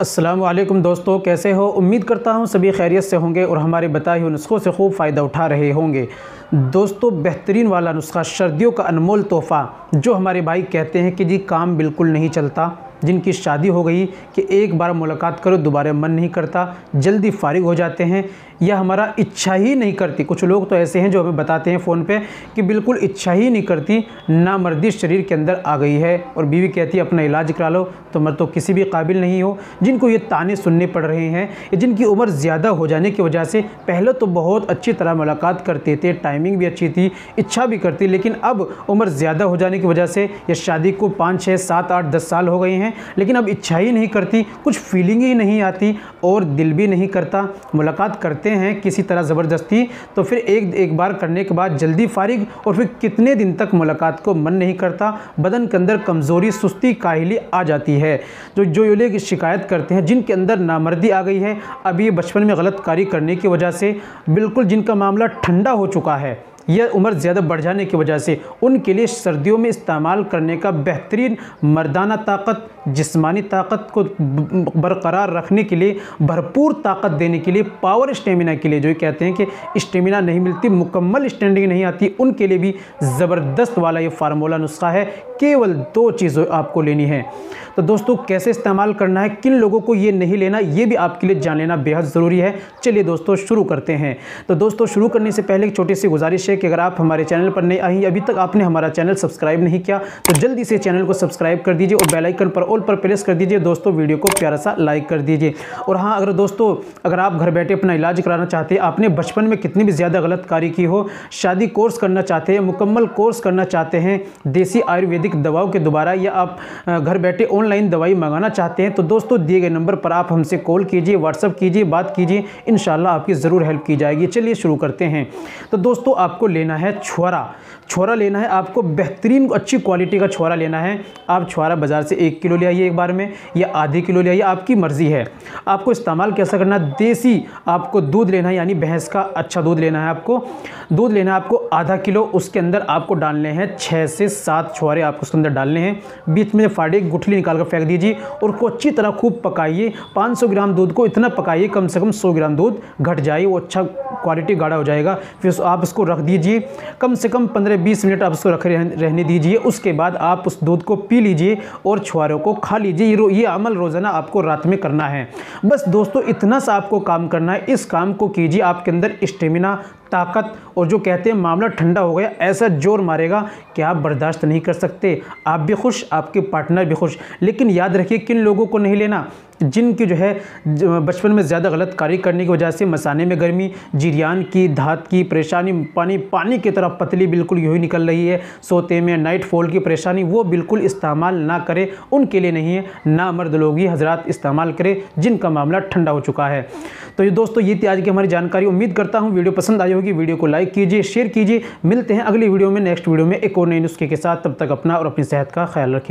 अस्सलाम वालेकुम दोस्तों, कैसे हो? उम्मीद करता हूँ सभी खैरियत से होंगे और हमारे बताए हुए नुस्खों से खूब फ़ायदा उठा रहे होंगे। दोस्तों, बेहतरीन वाला नुस्खा, सर्दियों का अनमोल तोहफ़ा, जो हमारे भाई कहते हैं कि जी काम बिल्कुल नहीं चलता, जिनकी शादी हो गई कि एक बार मुलाकात करो दोबारा मन नहीं करता, जल्दी फारिग हो जाते हैं या हमारा इच्छा ही नहीं करती। कुछ लोग तो ऐसे हैं जो हमें बताते हैं फ़ोन पे कि बिल्कुल इच्छा ही नहीं करती, नामर्दी शरीर के अंदर आ गई है और बीवी कहती है अपना इलाज करा लो, तो मैं तो किसी भी काबिल नहीं हो। जिनको ये ताने सुनने पड़ रहे हैं या जिनकी उम्र ज़्यादा हो जाने की वजह से पहले तो बहुत अच्छी तरह मुलाकात करते थे, टाइमिंग भी अच्छी थी, इच्छा भी करती, लेकिन अब उम्र ज़्यादा हो जाने की वजह से या शादी को 5, 6, 7, 8, 10 साल हो गए हैं, लेकिन अब इच्छा ही नहीं करती, कुछ फीलिंग ही नहीं आती और दिल भी नहीं करता। मुलाकात करते हैं किसी तरह ज़बरदस्ती, तो फिर एक बार करने के बाद जल्दी फारिग और फिर कितने दिन तक मुलाकात को मन नहीं करता, बदन के अंदर कमज़ोरी, सुस्ती, काहिली आ जाती है। जो ये लोग शिकायत करते हैं, जिनके अंदर नामर्दी आ गई है, अब ये बचपन में गलत कार्य करने की वजह से बिल्कुल जिनका मामला ठंडा हो चुका है या उम्र ज़्यादा बढ़ जाने की वजह से, उनके लिए सर्दियों में इस्तेमाल करने का बेहतरीन मर्दाना ताकत, जिस्मानी ताकत को बरकरार रखने के लिए, भरपूर ताकत देने के लिए, पावर स्टेमिना के लिए, जो कहते हैं कि स्टेमिना नहीं मिलती, मुकम्मल स्टैंडिंग नहीं आती, उनके लिए भी ज़बरदस्त वाला ये फार्मूला नुस्खा है। केवल 2 चीज़ें आपको लेनी है। तो दोस्तों, कैसे इस्तेमाल करना है, किन लोगों को ये नहीं लेना, ये भी आपके लिए जान लेना बेहद ज़रूरी है। चलिए दोस्तों शुरू करते हैं। तो दोस्तों, शुरू करने से पहले एक छोटी सी गुजारिश है कि अगर आप हमारे चैनल पर नए आई, अभी तक आपने हमारा चैनल सब्सक्राइब नहीं किया, तो जल्दी से चैनल को सब्सक्राइब कर दीजिए और बेल आइकन पर ऑल पर प्रेस कर दीजिए। दोस्तों, वीडियो को प्यारा सा लाइक कर दीजिए। और हाँ, अगर दोस्तों अगर आप घर बैठे अपना इलाज कराना चाहते हैं, आपने बचपन में कितनी भी ज़्यादा गलत कार्य की हो, शादी कोर्स करना चाहते हैं, मुकम्मल कोर्स करना चाहते हैं देसी आयुर्वेदिक दवाओं के दोबारा, या आप घर बैठे ऑनलाइन दवाई मंगाना चाहते हैं, तो दोस्तों दिए गए नंबर पर आप हमसे कॉल कीजिए, व्हाट्सअप कीजिए, बात कीजिए, इंशाल्लाह आपकी ज़रूर हेल्प की जाएगी। चलिए शुरू करते हैं। तो दोस्तों, आपको लेना है छुहारा लेना है आपको, बेहतरीन अच्छी क्वालिटी का छुहारा लेना है। आप छुहारा बाज़ार से 1 किलो ले आइए एक बार में, या आधे किलो ले आइए, आपकी मर्ज़ी है। आपको इस्तेमाल कैसा करना, देसी आपको दूध लेना है, यानी भैंस का अच्छा दूध लेना है। आपको दूध लेना है आपको आधा किलो, उसके अंदर आपको डालने हैं 6 से 7 छुहारे आपको उसके अंदर डालने हैं। बीच में फाड़े गुठली निकाल कर फेंक दीजिए और उसको अच्छी तरह खूब पकाइए। 500 ग्राम दूध को इतना पकाइए कम से कम 100 ग्राम दूध घट जाए, वो अच्छा क्वालिटी गाढ़ा हो जाएगा। फिर आप इसको रख दीजिए, कम से कम 15-20 मिनट आप इसको रहने दीजिए। उसके बाद आप उस दूध को पी लीजिए और छुहारों को खा लीजिए। ये अमल रोज़ाना आपको रात में करना है। बस दोस्तों, इतना सा आपको काम करना है। इस काम को कीजिए, आपके अंदर स्टेमिना, ताकत और जो कहते हैं मामला ठंडा हो गया, ऐसा जोर मारेगा कि आप बर्दाश्त नहीं कर सकते। आप भी खुश, आपके पार्टनर भी खुश। लेकिन याद रखिए, किन लोगों को नहीं लेना, जिनकी जो है बचपन में ज़्यादा गलत कार्य करने की वजह से मसाने में गर्मी, जिरियान की, धात की परेशानी, पानी की तरह पतली बिल्कुल यूँ ही निकल रही है, सोते में नाइट फॉल की परेशानी, वो बिल्कुल इस्तेमाल ना करें, उनके लिए नहीं है। ना मर्द लोग ही हजरात इस्तेमाल करें जिनका मामला ठंडा हो चुका है। तो ये दोस्तों, ये थी आज की हमारी जानकारी। उम्मीद करता हूँ वीडियो पसंद आई होगी। वीडियो को लाइक कीजिए, शेयर कीजिए। मिलते हैं अगली वीडियो में, नेक्स्ट वीडियो में एक और नए नुस्खे के साथ। तब तक अपना और अपनी सेहत का ख्याल रखें।